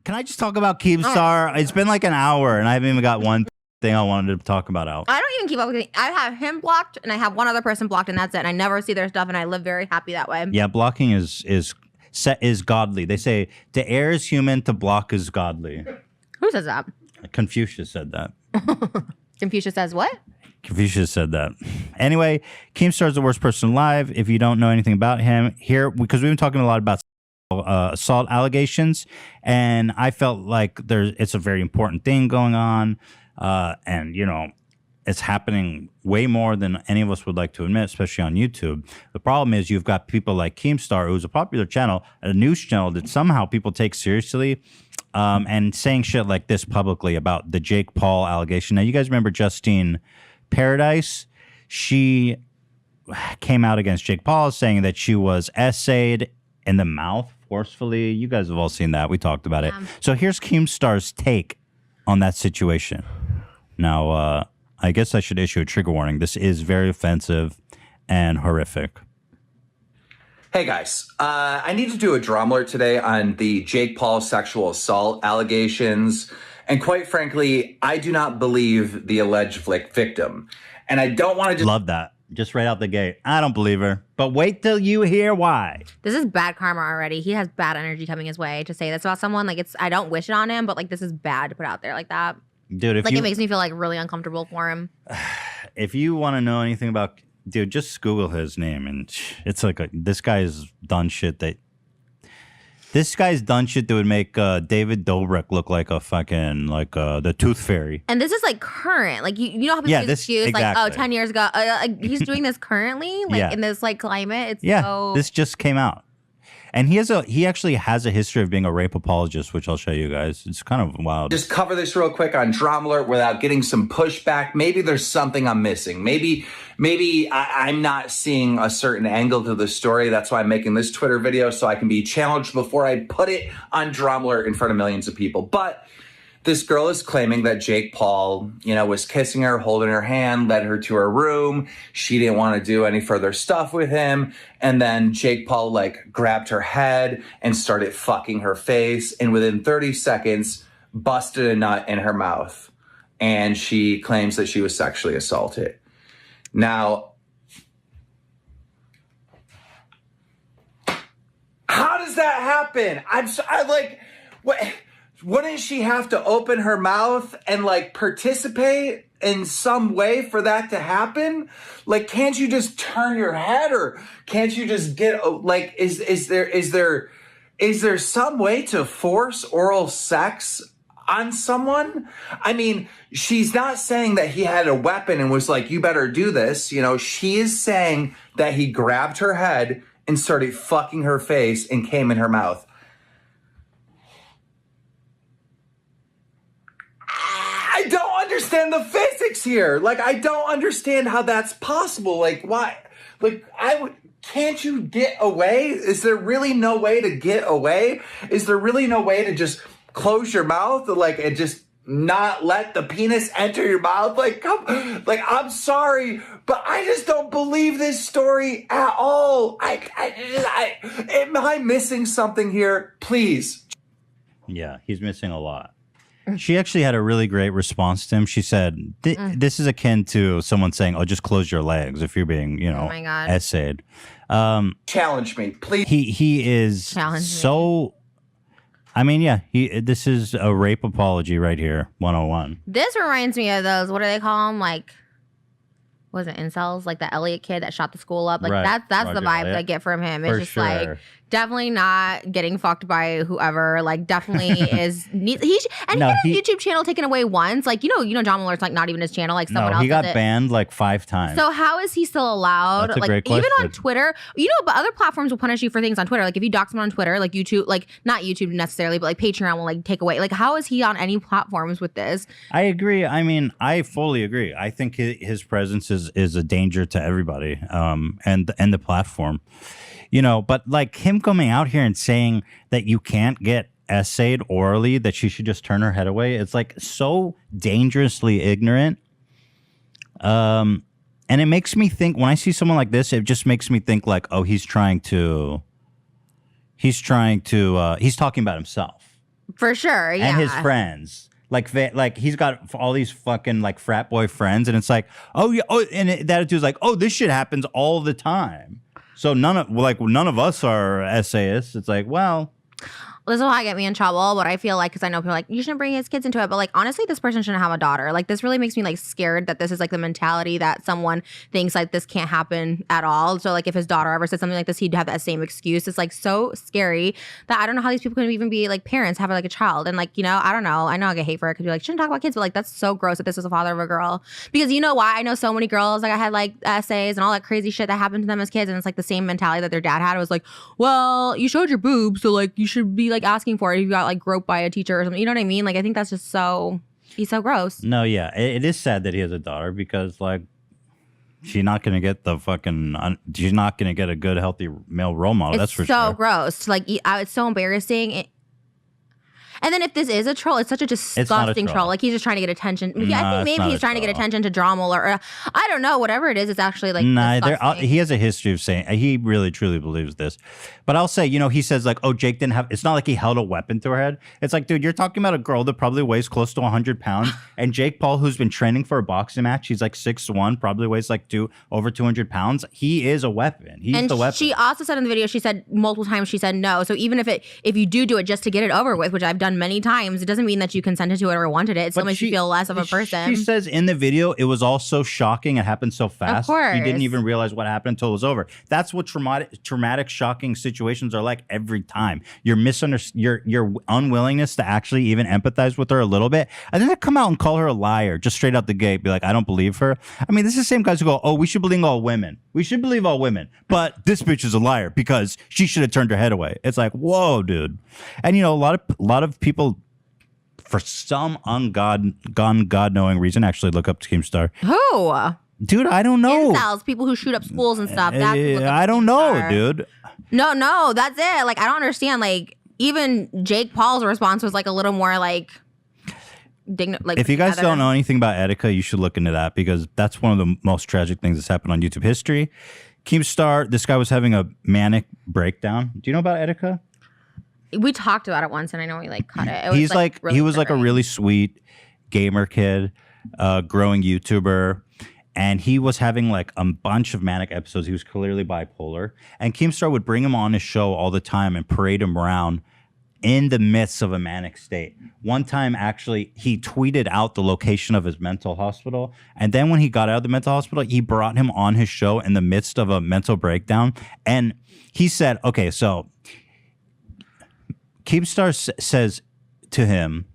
Can I just talk about Keemstar? It's been like an hour, and I haven't even got one thing I wanted to talk about out. I don't even keep up with it. I have him blocked, and I have one other person blocked, and that's it. And I never see their stuff, and I live very happy that way. Yeah, blocking is godly. They say to err is human, to block is godly. Who says that? Confucius said that. Confucius says what? Confucius said that. Anyway, Keemstar is the worst person alive. If you don't know anything about him, here, because we've been talking a lot about assault allegations, and I felt like it's a very important thing going on, and you know, it's happening way more than any of us would like to admit, especially on YouTube. The problem is you've got people like Keemstar, who's a popular channel, a news channel that somehow people take seriously, and saying shit like this publicly about the Jake Paul allegation. Now, you guys remember Justine Paradise? She came out against Jake Paul saying that she was essayed in the mouth forcefully. You guys have all seen that. We talked about it. So here's Keemstar's take on that situation. Now, I guess I should issue a trigger warning. This is very offensive and horrific. Hey guys, I need to do a drama alert today on the Jake Paul sexual assault allegations. And quite frankly, I do not believe the alleged victim. And I don't want to just... Love that. Just right out the gate. I don't believe her. But wait till you hear why. This is bad karma already. He has bad energy coming his way to say this about someone. Like, I don't wish it on him, but like, this is bad to put out there like that. Dude, it makes me feel like really uncomfortable for him. If you want to know anything about, dude, just Google his name, and it's like this guy's done shit that would make David Dobrik look like a fucking the Tooth Fairy. And this is like current, like you know how people use excuse exactly. like 10 years ago, he's doing this currently, like in this like climate. It's this just came out. And he actually has a history of being a rape apologist, which I'll show you guys. It's kind of wild. Just cover this real quick on Drama Alert without getting some pushback. Maybe there's something I'm missing. Maybe I'm not seeing a certain angle to the story. That's why I'm making this Twitter video, so I can be challenged before I put it on Drama Alert in front of millions of people. But this girl is claiming that Jake Paul, was kissing her, holding her hand, led her to her room. She didn't want to do any further stuff with him. And then Jake Paul grabbed her head and started fucking her face. And within 30 seconds, busted a nut in her mouth. And she claims that she was sexually assaulted. Now, how does that happen? What? Wouldn't she have to open her mouth and participate in some way for that to happen? Can't you just turn your head, or can't you just get is there some way to force oral sex on someone? I mean, she's not saying that he had a weapon and was like, you better do this. She is saying that he grabbed her head and started fucking her face and came in her mouth. I don't understand the physics here. I don't understand how that's possible. Why? Can't you get away? Is there really no way to get away? Is there really no way to just close your mouth, and just not let the penis enter your mouth? I'm sorry, but I just don't believe this story at all. Am I missing something here? Please. Yeah, he's missing a lot. She actually had a really great response to him. She said, this is akin to someone saying, oh, just close your legs if you're being, oh my God, essayed. Challenge me, please. He is so... I mean, yeah, this is a rape apology right here, 101. This reminds me of those, what do they call them? Was it incels? The Elliot kid that shot the school up? That's the vibe that I get from him. It's just definitely not getting fucked by whoever. Definitely is. He had a YouTube channel taken away once. John Miller's not even his channel. Someone else. He got banned 5 times. So how is he still allowed? That's a great question. Even on Twitter, but other platforms will punish you for things on Twitter. If you dox someone on Twitter, YouTube, not YouTube necessarily, but Patreon will take away. How is he on any platforms with this? I agree. I mean, I fully agree. I think his presence is a danger to everybody, and the platform. But him coming out here and saying that you can't get essayed orally, that she should just turn her head away, it's so dangerously ignorant. And it makes me think, when I see someone like this, it just makes me think oh, he's talking about himself. For sure, yeah. And his friends. Like he's got all these fucking like frat boy friends, and it's like, oh yeah, that dude's like, oh, this shit happens all the time. So none of us are essayists. It's like, well, this will get me in trouble, but I feel like, because I know people are like, you shouldn't bring his kids into it, but like, honestly, this person shouldn't have a daughter. Like, this really makes me like scared that this is like the mentality that someone thinks like this can't happen at all. So like, if his daughter ever said something like this, he'd have that same excuse. It's like so scary that I don't know how these people can even be like parents, have like a child. And like, you know, I don't know. I know I get hate for it because you're like, shouldn't talk about kids, but like, that's so gross that this is a father of a girl. Because you know why? I know so many girls, like I had like essays and all that crazy shit that happened to them as kids. And it's like the same mentality that their dad had. It was like, well, you showed your boobs, so like you should be like asking for it if you got like groped by a teacher or something. You know what I mean? Like, I think that's just he's so gross. No, yeah. It is sad that he has a daughter because like she's not going to get she's not going to get a good, healthy male role model. That's for sure. It's so gross. Like, it's so embarrassing. And then if this is a troll, it's such a disgusting troll. Like, he's just trying to get attention. I think maybe he's trying to get attention to drama or I don't know, whatever it is. It's actually like he has a history of saying he really truly believes this. But I'll say, you know, he says like, oh, Jake didn't have. It's not like he held a weapon to her head. It's like, dude, you're talking about a girl that probably weighs close to 100 pounds, and Jake Paul, who's been training for a boxing match, he's like 6'1", probably weighs like over 200 pounds. He is a weapon. He's the weapon. She also said in the video, she said multiple times, she said no. So even if you do it just to get it over with, which I've done many times, it doesn't mean that you consented to it or wanted it. It still makes you feel less of a person. She says in the video, it was all so shocking. It happened so fast. Of course. She didn't even realize what happened until it was over. That's what traumatic, shocking situations are like every time. Your unwillingness to actually even empathize with her a little bit. And then to come out and call her a liar just straight out the gate, be like, I don't believe her. I mean, this is the same guys who go, oh, we should believe all women. We should believe all women. But this bitch is a liar because she should have turned her head away. It's like, whoa, dude. And, you know, a lot of people, for some God-knowing reason, actually look up to Keemstar. Who? Dude, I don't know. Incels, people who shoot up schools and stuff. I don't know, dude. No, that's it. Like, I don't understand. Like, even Jake Paul's response was like a little more like like. If you guys don't know anything about Etika, you should look into that because that's one of the most tragic things that's happened on YouTube history. Keemstar, this guy was having a manic breakdown. Do you know about Etika? We talked about it once, and I know we like cut it. He was like a really sweet gamer kid, growing YouTuber, and he was having like a bunch of manic episodes. He was clearly bipolar, and Keemstar would bring him on his show all the time and parade him around in the midst of a manic state. One time, actually, he tweeted out the location of his mental hospital, and then when he got out of the mental hospital, he brought him on his show in the midst of a mental breakdown, and he said, "Okay, so." Keemstar says to him,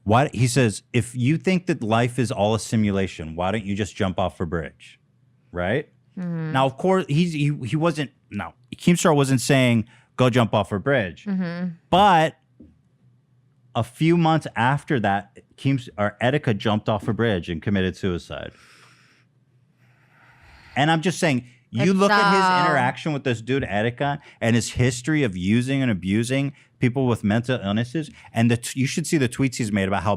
"Why?" He says, "If you think that life is all a simulation, why don't you just jump off a bridge?" Right? Mm-hmm. Now, of course, he wasn't. No, Keemstar wasn't saying go jump off a bridge. Mm-hmm. But a few months after that, Etika jumped off a bridge and committed suicide. And I'm just saying. You look at his interaction with this dude, Etika, and his history of using and abusing people with mental illnesses, and you should see the tweets he's made about how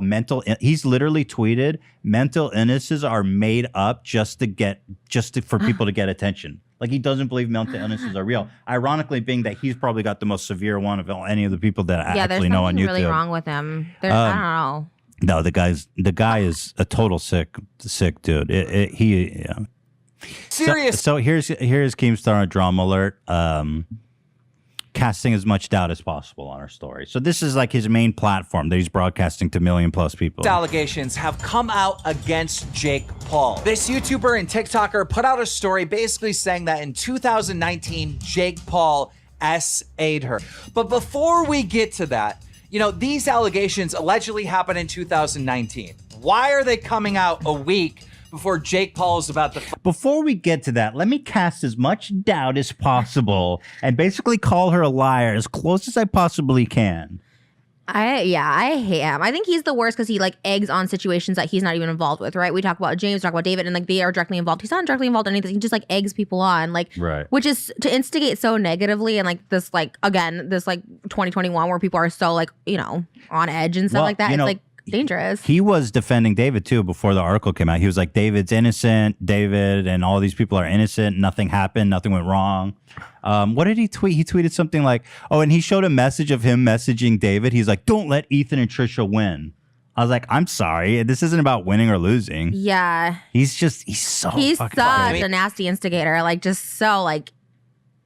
he's literally tweeted, mental illnesses are made up for people to get attention. Like, he doesn't believe mental illnesses are real. Ironically, being that he's probably got the most severe one of any of the people that I actually know on YouTube. Yeah, there's something really wrong with him. I don't know. No, the guy is a total sick dude. Yeah. Serious. So here's Keemstar on Drama Alert, casting as much doubt as possible on our story. So this is like his main platform that he's broadcasting to 1 million+ people. Allegations have come out against Jake Paul. This YouTuber and TikToker put out a story basically saying that in 2019, Jake Paul SA'd her. But before we get to that, you know, these allegations allegedly happened in 2019. Why are they coming out a week before Jake Paul is about to... Before we get to that, let me cast as much doubt as possible and basically call her a liar as close as I possibly can. I hate him. I think he's the worst because he like eggs on situations that he's not even involved with, right? We talk about James, talk about David, and like they are directly involved. He's not directly involved in anything. He just like eggs people on, like, right. Which is to instigate so negatively and like this, like, again, this like 2021 where people are so like, you know, on edge and stuff like that. It's like, dangerous. He was defending David too before the article came out. He was like, David's innocent, David and all these people are innocent. Nothing happened. Nothing went wrong. What did he tweet? He tweeted something like, oh, and he showed a message of him messaging David. He's like, don't let Ethan and Trisha win. I was like, I'm sorry. This isn't about winning or losing. Yeah. He's such a nasty instigator. Like, just so, like,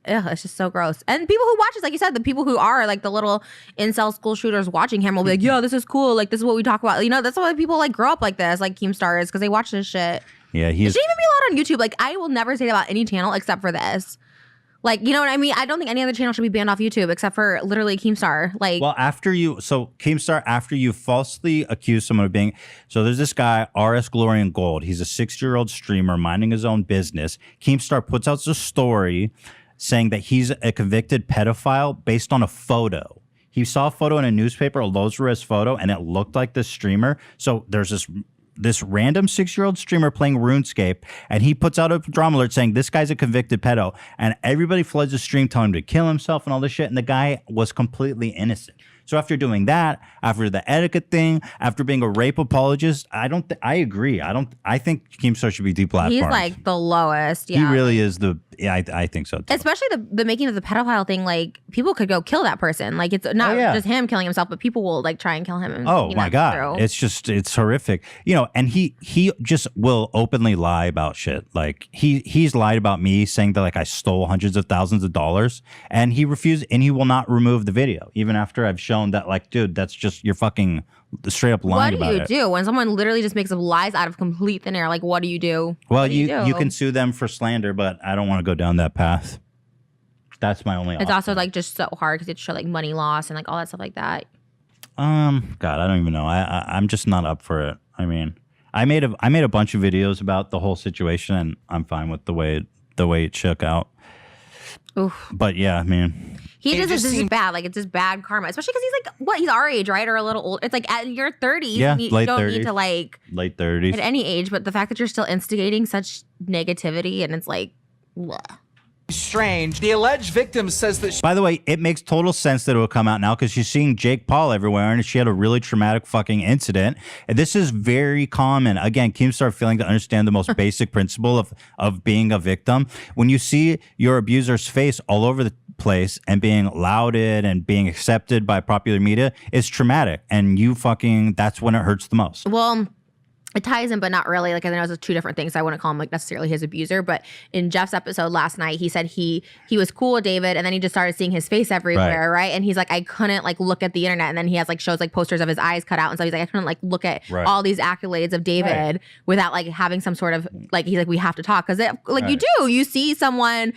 ugh, it's just so gross. And people who watch this, like you said, the people who are, like, the little incel school shooters watching him will be like, yo, this is cool. Like, this is what we talk about. You know, that's why people, like, grow up like this, like Keemstar is, because they watch this shit. Yeah, It shouldn't even be allowed on YouTube. Like, I will never say that about any channel except for this. Like, you know what I mean? I don't think any other channel should be banned off YouTube except for literally Keemstar. Like, well, Keemstar, after you falsely accuse someone of being, so there's this guy, RS Glory and Gold. He's a 60-year-old streamer minding his own business. Keemstar puts out a story saying that he's a convicted pedophile based on a photo. He saw a photo in a newspaper, a low-res photo, and it looked like this streamer. So there's this random 6-year-old streamer playing RuneScape, and he puts out a drama alert saying this guy's a convicted pedo, and everybody floods the stream telling him to kill himself and all this shit, and the guy was completely innocent. So after doing that, after the Etika thing, after being a rape apologist, I agree. I think Keemstar should be deplatformed. he's like the lowest. Yeah. He really is I think so too. Especially the making of the pedophile thing, like, people could go kill that person. Like, it's not just him killing himself, but people will, like, try and kill him. And oh my God. It's horrific. You know, and he just will openly lie about shit. Like, he's lied about me saying that, like, I stole hundreds of thousands of dollars, and he refused, and he will not remove the video, even after I've shown that, like, dude, that's just, you're fucking straight up lying about it. What do you do when someone literally just makes up lies out of complete thin air? Like, what do you do? Well, you can sue them for slander, but I don't want to go down that path. That's my only option. It's also, like, just so hard because you have to show, like, money loss and, like, all that stuff like that. God, I don't even know. I'm just not up for it. I mean, I made a bunch of videos about the whole situation, and I'm fine with the way it shook out. Oof. But yeah, I mean, this is bad. Like, it's just bad karma, especially because he's like, he's our age, right, or a little old. It's like at your 30s, you don't need to, like, late 30s at any age. But the fact that you're still instigating such negativity, and it's like, bleh. Strange. The alleged victim says that by the way, it makes total sense that it will come out now because she's seeing Jake Paul everywhere, and she had a really traumatic fucking incident. And this is very common. Again, Keemstar failing to understand the most basic principle of being a victim. When you see your abuser's face all over the place and being lauded and being accepted by popular media, it's traumatic, and that's when it hurts the most. Well, it ties in, but not really. Like, I know it's two different things. So I wouldn't call him, like, necessarily his abuser. But in Jeff's episode last night, he said he was cool with David, and then he just started seeing his face everywhere, right? And he's like, I couldn't, like, look at the internet. And then he has, like, shows, like, posters of his eyes cut out, and so he's like, I couldn't, like, look at all these accolades of David without, like, having some sort of, like, he's like, we have to talk, because you see someone.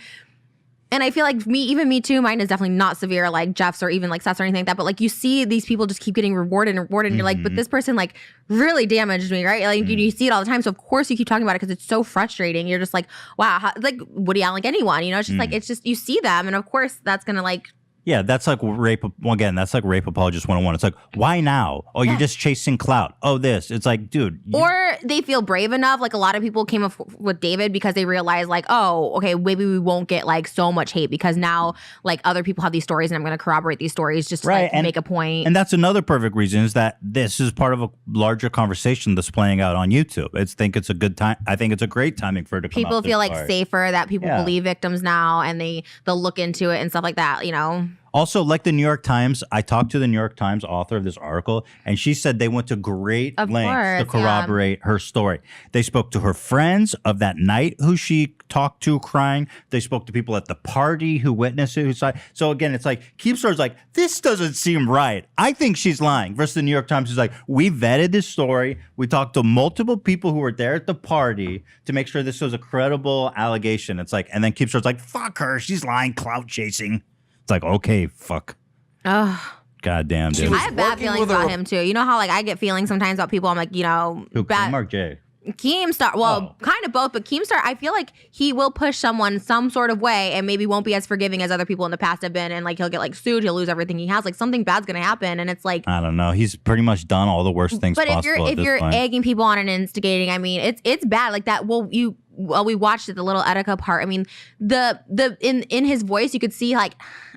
And I feel like me too, mine is definitely not severe like Jeff's or even like Seth's or anything like that. But like, you see these people just keep getting rewarded and you're like, but this person like really damaged me, right? Like you see it all the time. So of course you keep talking about it because it's so frustrating. You're just like, wow, like Woody Allen, like anyone, you know, it's just like, it's just, you see them. And of course that's going to like, yeah, that's like rape. Well, again, that's like rape apologist 101. It's like, why now? Oh, you're just chasing clout. Oh, this. It's like, dude. Or they feel brave enough. Like a lot of people came up with David because they realized like, oh, okay, maybe we won't get like so much hate because now like other people have these stories and I'm going to corroborate these stories just to like make a point. And that's another perfect reason is that this is part of a larger conversation that's playing out on YouTube. I think it's a good time. I think it's a great timing for it to come People out feel like safer that people believe victims now and they'll look into it and stuff like that, you know? Also, like the New York Times, I talked to the New York Times author of this article, and she said they went to great lengths to corroborate her story. They spoke to her friends of that night who she talked to crying. They spoke to people at the party who witnessed it, who saw it. So again, it's like, Keemstar's like, this doesn't seem right. I think she's lying. Versus the New York Times is like, we vetted this story. We talked to multiple people who were there at the party to make sure this was a credible allegation. It's like, and then Keemstar's like, fuck her. She's lying, clout chasing. It's like, okay, fuck. God damn, dude. I have bad feelings about him too. You know how like I get feelings sometimes about people. I'm like, you know, bad. Mark J. Keemstar, well, kind of both, but Keemstar, I feel like he will push someone some sort of way and maybe won't be as forgiving as other people in the past have been. And like, he'll get like sued, he'll lose everything he has. Like something bad's going to happen. And it's like, I don't know. He's pretty much done all the worst things possible. But if you're egging people on and instigating, I mean, it's bad like that. Well, we watched it, the little Etika part. I mean, in his voice, you could see like,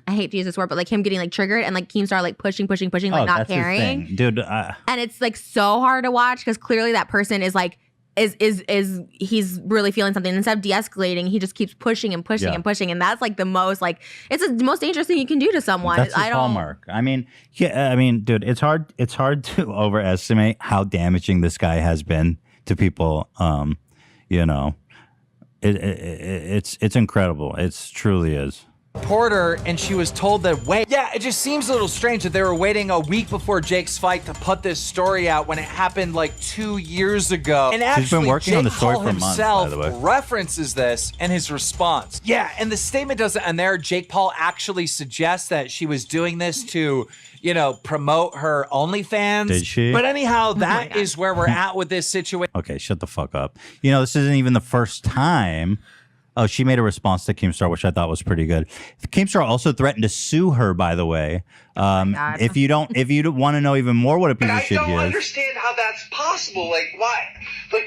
I hate to use this word, but like him getting like triggered and like Keemstar like pushing, like not caring. Dude. And it's like so hard to watch because clearly that person is like, he's really feeling something. Instead of de-escalating, he just keeps pushing and pushing and pushing. And that's like the most like, it's the most dangerous thing you can do to someone. That's his hallmark. I mean, dude, it's hard to overestimate how damaging this guy has been to people. You know, it's incredible. It truly is. Reporter, and she was told that it just seems a little strange that they were waiting a week before Jake's fight to put this story out when it happened like 2 years ago. And actually, she's been working Jake on the story Paul for months, by the way. references this in his response. Yeah, and the statement doesn't end there. Jake Paul actually suggests that she was doing this to, promote her OnlyFans. Did she? But anyhow, that is where we're at with this situation. Okay, shut the fuck up. This isn't even the first time. Oh, she made a response to Keemstar, which I thought was pretty good. Keemstar also threatened to sue her, by the way. If you want to know even more what a piece of shit he is. I don't understand how that's possible. Like, why? Like,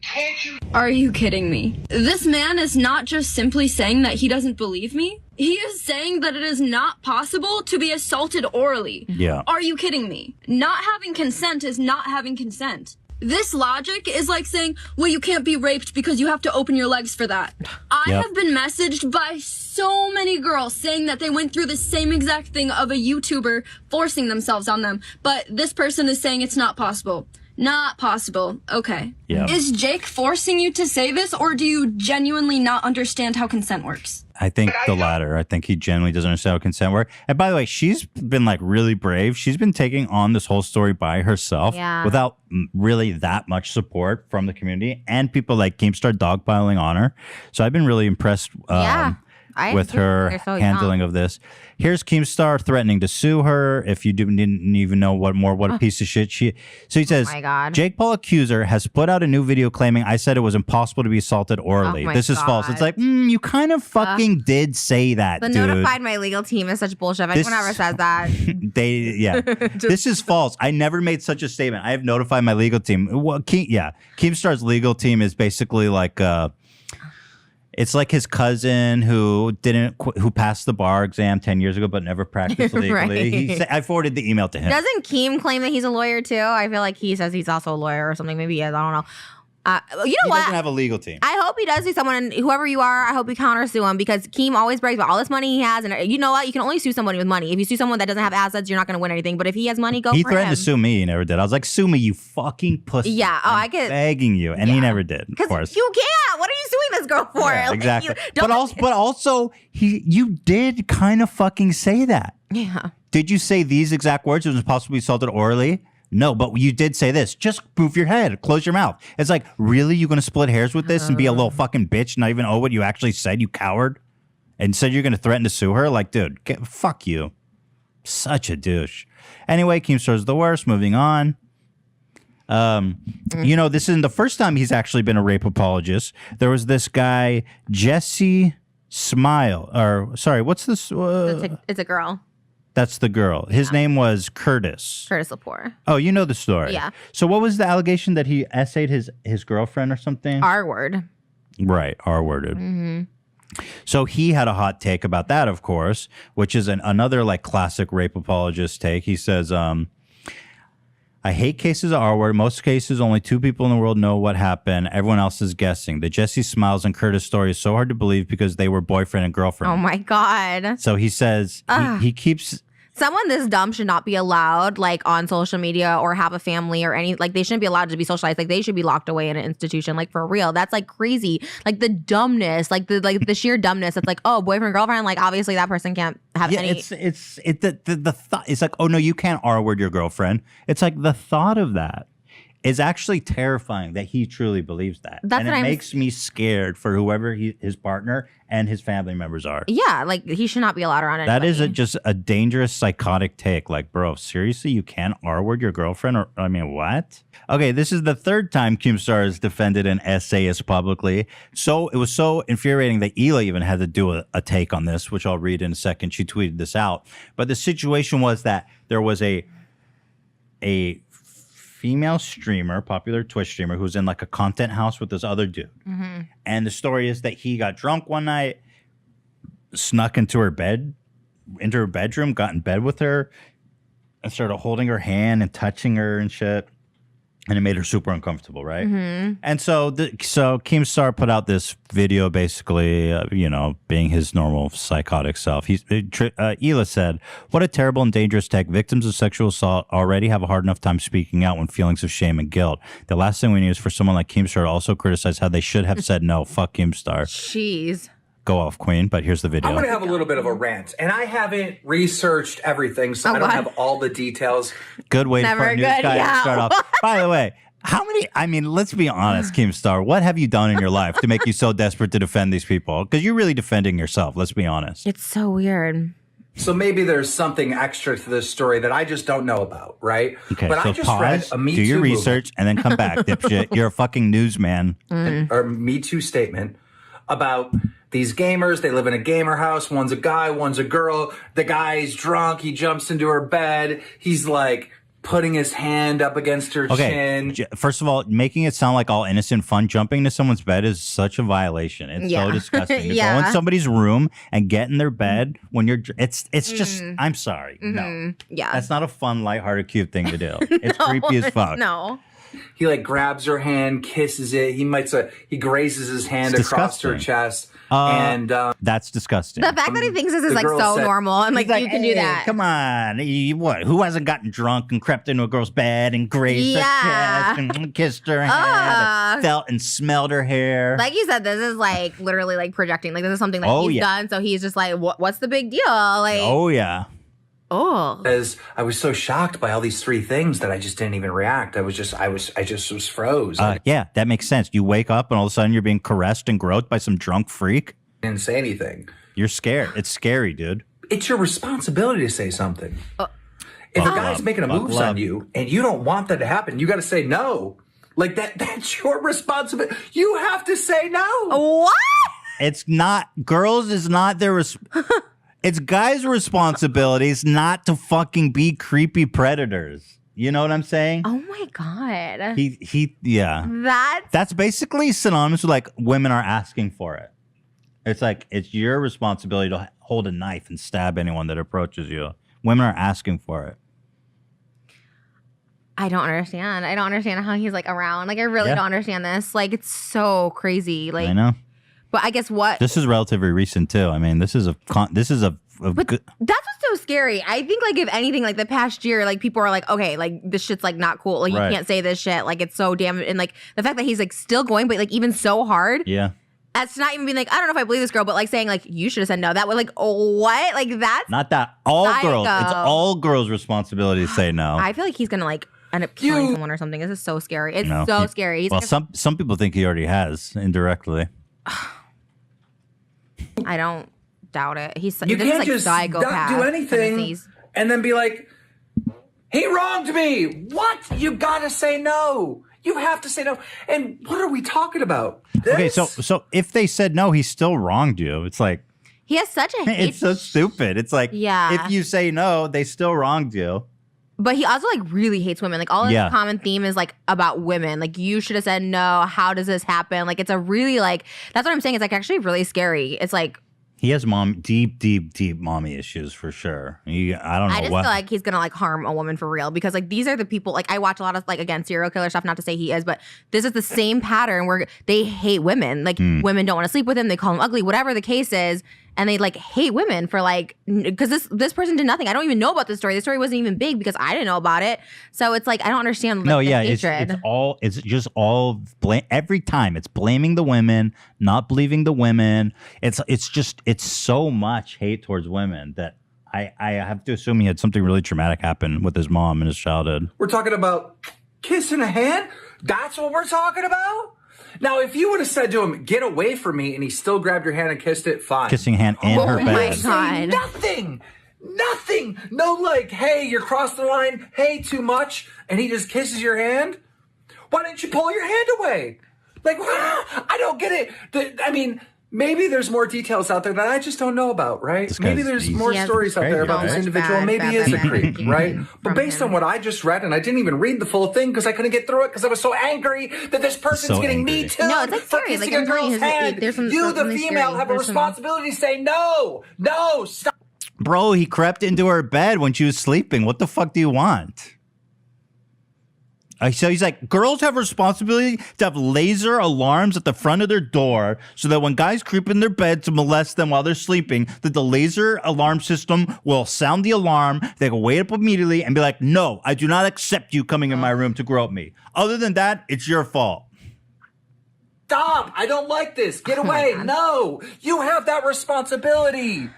can't you? Are you kidding me? This man is not just simply saying that he doesn't believe me. He is saying that it is not possible to be assaulted orally. Yeah. Are you kidding me? Not having consent is not having consent. This logic is like saying, well, you can't be raped because you have to open your legs for that. I have been messaged by so many girls saying that they went through the same exact thing of a YouTuber forcing themselves on them. But this person is saying it's not possible. Not possible. Okay. Yeah. Is Jake forcing you to say this, or do you genuinely not understand how consent works? I think the latter. I think he genuinely doesn't understand how consent works. And by the way, she's been like really brave. She's been taking on this whole story by herself without really that much support from the community and people like Keemstar dogpiling on her. So I've been really impressed with her handling of this. Here's Keemstar threatening to sue her if you didn't even know what a piece of shit she. So he says, oh my God. Jake Paul accuser has put out a new video claiming I said it was impousable to be assaulted orally. This is false. It's like, you kind of fucking did say that, the dude. notified my legal team is such bullshit. If anyone ever says that. This is false. I never made such a statement. I have notified my legal team. Well, Keemstar's legal team is basically like it's like his cousin who passed the bar exam 10 years ago but never practiced legally. I forwarded the email to him. Doesn't Keem claim that he's a lawyer too? I feel like he says he's also a lawyer or something. Maybe he is. I don't know. He doesn't have a legal team. I hope he does sue someone, whoever you are. I hope you counter sue him because Keem always brags about all this money he has. And you know what? You can only sue somebody with money. If you sue someone that doesn't have assets, you're not going to win anything. But if he has money, go for him. He threatened to sue me. He never did. I was like, sue me, you fucking pussy. Yeah. Oh, I get begging you. And he never did, of course. You can't. What are you suing this girl for? Yeah, exactly. But also, you did kind of fucking say that. Yeah. Did you say these exact words? It was impossible to be assaulted orally? No, but you did say this. Just move your head. Close your mouth. It's like, really? You going to split hairs with this and be a little fucking bitch, not even know what you actually said, you coward? And said you're going to threaten to sue her? Like, dude, fuck you. Such a douche. Anyway, Keemstar's the worst. Moving on. This isn't the first time he's actually been a rape apologist. There was this guy, Jesse Smile. What's this? It's a girl. That's the girl. His name was Curtis. Curtis Lepore. Oh, you know the story. Yeah. So what was the allegation that he essayed his girlfriend or something? R-word. Right, R-worded. Mm-hmm. So he had a hot take about that, of course, which is another like classic rape apologist take. He says, I hate cases of R-word. Most cases, only 2 people in the world know what happened. Everyone else is guessing. The Jesse Smiles and Curtis story is so hard to believe because they were boyfriend and girlfriend. Oh, my God. So he says he keeps... Someone this dumb should not be allowed, like, on social media or have a family or any, like, they shouldn't be allowed to be socialized. Like, they should be locked away in an institution, like, for real. That's, like, crazy. Like, the dumbness, the sheer dumbness. It's like, oh, boyfriend, girlfriend, like, obviously that person can't have any. The thought, it's like, oh, no, you can't R-word your girlfriend. It's like the thought of that is actually terrifying that he truly believes that. And it makes me scared for whoever his partner and his family members are. Yeah, like he should not be allowed around anybody. That is just a dangerous psychotic take. Like, bro, seriously, you can't R-word your girlfriend? Or I mean, what? Okay, this is the 3rd time Keemstar has defended an essayist publicly. So it was so infuriating that Hila even had to do a take on this, which I'll read in a second. She tweeted this out. But the situation was that there was a female streamer, popular Twitch streamer, who's in like a content house with this other dude. And the story is that he got drunk one night, snuck into her bed, into her bedroom, got in bed with her, and started holding her hand and touching her and shit. And it made her super uncomfortable, right? And so Keemstar put out this video, basically, being his normal psychotic self. Hila said, "What a terrible and dangerous tech. Victims of sexual assault already have a hard enough time speaking out when feelings of shame and guilt. The last thing we need is for someone like Keemstar to also criticize how they should have said no. Fuck Keemstar." Jeez. Go off, Queen, but here's the video. I'm going to have a little bit of a rant, and I haven't researched everything, so I don't have all the details. Good way for a news guy to start off. By the way, let's be honest, Keemstar, what have you done in your life to make you so desperate to defend these people? Because you're really defending yourself, let's be honest. It's so weird. So maybe there's something extra to this story that I just don't know about, right? Okay, but so I just pause, read a Me do your Too research, and then come back, dipshit. You're a fucking newsman. or Me Too statement about these gamers. They live in a gamer house. One's a guy, one's a girl. The guy's drunk. He jumps into her bed. He's like putting his hand up against her chin. First of all, making it sound like all innocent fun, jumping into someone's bed is such a violation. It's so disgusting. To go in somebody's room and get in their bed when you're, it's just, I'm sorry. No. Yeah. That's not a fun, lighthearted, cute thing to do. It's creepy as fuck. No. He like grabs her hand, kisses it. He grazes his hand across her chest. And that's disgusting. The fact that he thinks this is like so normal and like you can do that. Come on. Who hasn't gotten drunk and crept into a girl's bed and grazed her chest and kissed her hand, felt and smelled her hair? Like you said, this is like literally like projecting. Like this is something that he's done. So he's just like, what's the big deal? Like, oh yeah. Oh, as I was so shocked by all these three things that I just didn't even react. I just was froze. Yeah, that makes sense. You wake up and all of a sudden you're being caressed and groped by some drunk freak. Didn't say anything. You're scared. It's scary, dude. It's your responsibility to say something. If a guy's making a moves on you and you don't want that to happen, you got to say no. Like that's your responsibility. You have to say no. What? It's not, girls is not their it's guys' responsibilities not to fucking be creepy predators. You know what I'm saying? Oh my God. Yeah. That's basically synonymous with like women are asking for it. It's like, it's your responsibility to hold a knife and stab anyone that approaches you. Women are asking for it. I don't understand. I don't understand how he's like around. Like, I really don't understand this. Like, it's so crazy. Like, I know. But I guess what? This is relatively recent too. I mean, this is a but that's what's so scary. I think like if anything, like the past year, like people are like, okay, like this shit's like not cool. Like you can't say this shit. Like it's so damn, and like the fact that he's like still going, but like even so hard. Yeah. That's not even being like, I don't know if I believe this girl, but like saying like you should have said no. That would like, what? Like that's not that all girls. It's all girls' responsibility to say no. I feel like he's gonna like end up killing someone or something. This is so scary. It's so scary. He's well, some people think he already has indirectly. I don't doubt it. You can't just not do anything and then be like, he wronged me. What? You gotta say no. You have to say no. And what are we talking about? Okay, so if they said no, he still wronged you. It's like he has such a hate. It's so stupid. It's like if you say no, they still wronged you. But he also like really hates women. Like all his common theme is like about women. Like you should have said no. How does this happen? Like it's a really like that's what I'm saying. It's like actually really scary. It's like he has deep mommy issues for sure. I don't know. I just feel like he's gonna like harm a woman for real because like these are the people. Like I watch a lot of like again serial killer stuff. Not to say he is, but this is the same pattern where they hate women. Like women don't want to sleep with him. They call him ugly. Whatever the case is. And they like hate women for like because this person did nothing. I don't even know about this story. This story wasn't even big because I didn't know about it. So it's like I don't understand. Like, it's just all blame every time. It's blaming the women, not believing the women. It's so much hate towards women that I have to assume he had something really traumatic happen with his mom in his childhood. We're talking about kissing a hand. That's what we're talking about. Now, if you would have said to him, get away from me, and he still grabbed your hand and kissed it, fine. Kissing hand in her bed. My God. Nothing. No, like, hey, you're crossing the line. Hey, too much. And he just kisses your hand. Why didn't you pull your hand away? Like, I don't get it. I mean, maybe there's more details out there that I just don't know about, right? Maybe there's more stories out there about this individual. Maybe he is a creep, right? But based on what I just read, and I didn't even read the full thing because I couldn't get through it because I was so angry that this person's getting me too. No, it's like for kissing a girl's hand. You, the female, have a responsibility to say no, stop. Bro, he crept into her bed when she was sleeping. What the fuck do you want? So he's like, girls have a responsibility to have laser alarms at the front of their door so that when guys creep in their bed to molest them while they're sleeping, that the laser alarm system will sound the alarm. They can wake up immediately and be like, no, I do not accept you coming in my room to grope me. Other than that, it's your fault. Stop! I don't like this. Get away. No, you have that responsibility.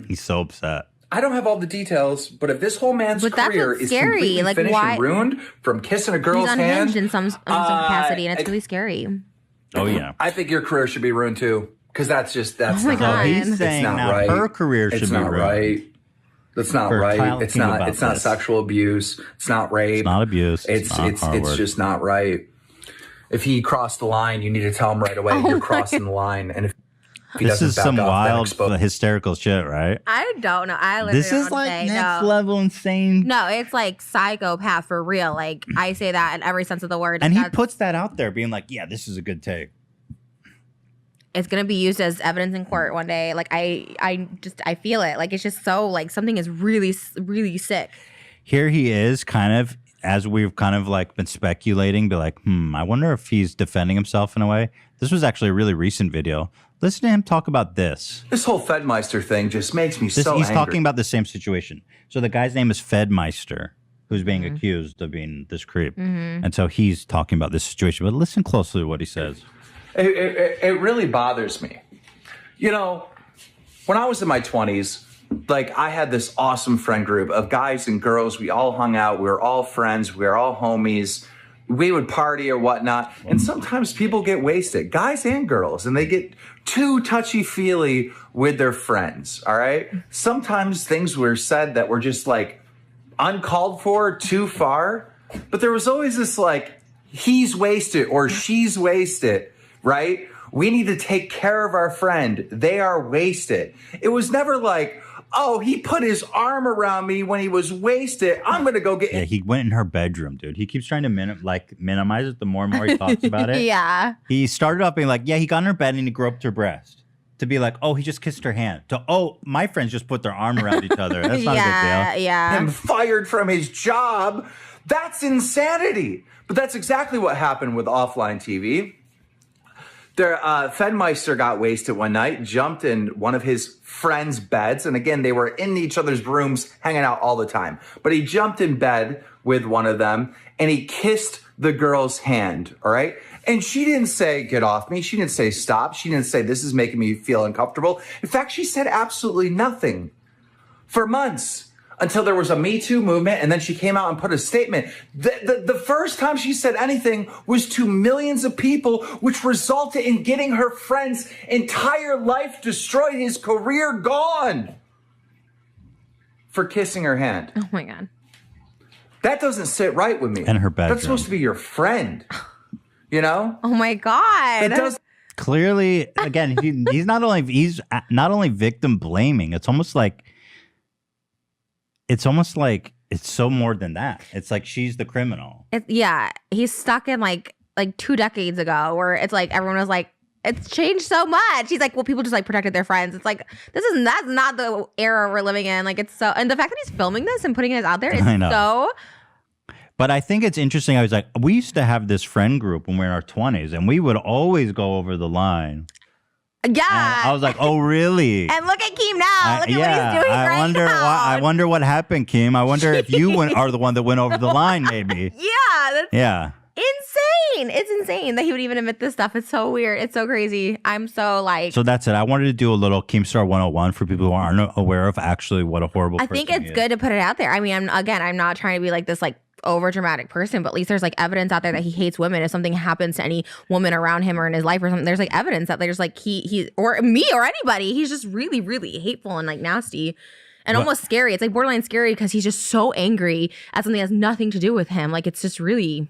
He's so upset. I don't have all the details, but if this whole man's career is completely like, finished why? And ruined from kissing a girl's hand, he's unhinged in some capacity, and it's really scary. Oh yeah, I think your career should be ruined too, because that's oh my God. So he's saying now right. her career should be ruined. Right. That's not right. It's not. It's not sexual abuse. It's not rape. It's not abuse. It's just not right. If he crossed the line, you need to tell him right away. You're crossing the line, and if this is some wild, hysterical shit, right? I don't know. I literally this is like next level insane. No, it's like psychopath for real. Like I say that in every sense of the word. And he puts that out there, being like, "Yeah, this is a good take." It's gonna be used as evidence in court one day. Like I feel it. Like it's just so like something is really, really sick. Here he is, kind of as we've kind of like been speculating, be like, I wonder if he's defending himself in a way. This was actually a really recent video. Listen to him talk about this. This whole Fedmeister thing just makes me so He's angry. talking about the same situation. So the guy's name is Fedmeister, who's being accused of being this creep. And so he's talking about this situation. But listen closely to what he says. It really bothers me. You know, when I was in my 20s, like I had this awesome friend group of guys and girls. We all hung out. We were all friends. We were all homies. We would party or whatnot. And sometimes people get wasted, guys and girls, and they get too touchy-feely with their friends, all right? Sometimes things were said that were just like uncalled for, too far. But there was always this like, he's wasted or she's wasted, right? We need to take care of our friend. They are wasted. It was never like, oh, he put his arm around me when he was wasted. I'm going to go get... Yeah, he went in her bedroom, dude. He keeps trying to minimize it the more and more he talks about it. Yeah. He started off being like, yeah, he got in her bed and he groped her breast. To be like, oh, he just kissed her hand. To, oh, my friends just put their arm around each other. That's not a big deal. Yeah. Him fired from his job. That's insanity. But that's exactly what happened with offline TV. Fedmeister got wasted one night, jumped in one of his friends' beds. And again, they were in each other's rooms, hanging out all the time. But he jumped in bed with one of them and he kissed the girl's hand. All right. And she didn't say, get off me. She didn't say, stop. She didn't say, this is making me feel uncomfortable. In fact, she said absolutely nothing for months. Until there was a Me Too movement, and then she came out and put a statement. The first time she said anything was to millions of people, which resulted in getting her friend's entire life destroyed, his career gone for kissing her hand. Oh my God. That doesn't sit right with me. And her bedroom. That's supposed to be your friend, you know? Oh my God. It does. Clearly, again, he's not only victim blaming. It's almost like it's so more than that. It's like she's the criminal. He's stuck in like 2 decades ago where it's like everyone was like, it's changed so much. He's like, well, people just like protected their friends. It's like, that's not the era we're living in. Like it's so, and the fact that he's filming this and putting it out there is so. But I think it's interesting. I was like, we used to have this friend group when we were in our 20s and we would always go over the line. Yeah. And I was like, oh, really? And look at Keem now. Look at what he's doing I wonder what happened, Keem. I wonder if you are the one that went over the line, maybe. Yeah. Insane. It's insane that he would even admit this stuff. It's so weird. It's so crazy. I'm so like. So that's it. I wanted to do a little Keemstar 101 for people who aren't aware of actually what a horrible person I think it's good to put it out there. I mean, I'm not trying to be like this like over dramatic person, but at least there's like evidence out there that he hates women. If something happens to any woman around him or in his life or something, there's like evidence that there's like he or me or anybody, he's just really, really hateful and like nasty and almost scary. It's like borderline scary because he's just so angry at something that has nothing to do with him. Like it's just really.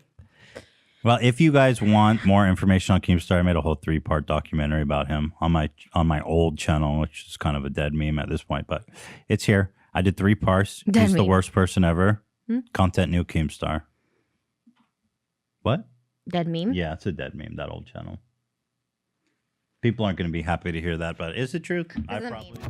Well, if you guys want more information on Keemstar, I made a whole 3-part documentary about him on my old channel, which is kind of a dead meme at this point, but it's here. I did 3 parts. He's the worst person ever. Content new Keemstar. What? Dead meme? Yeah, it's a dead meme, that old channel. People aren't going to be happy to hear that, but is it truth? I probably.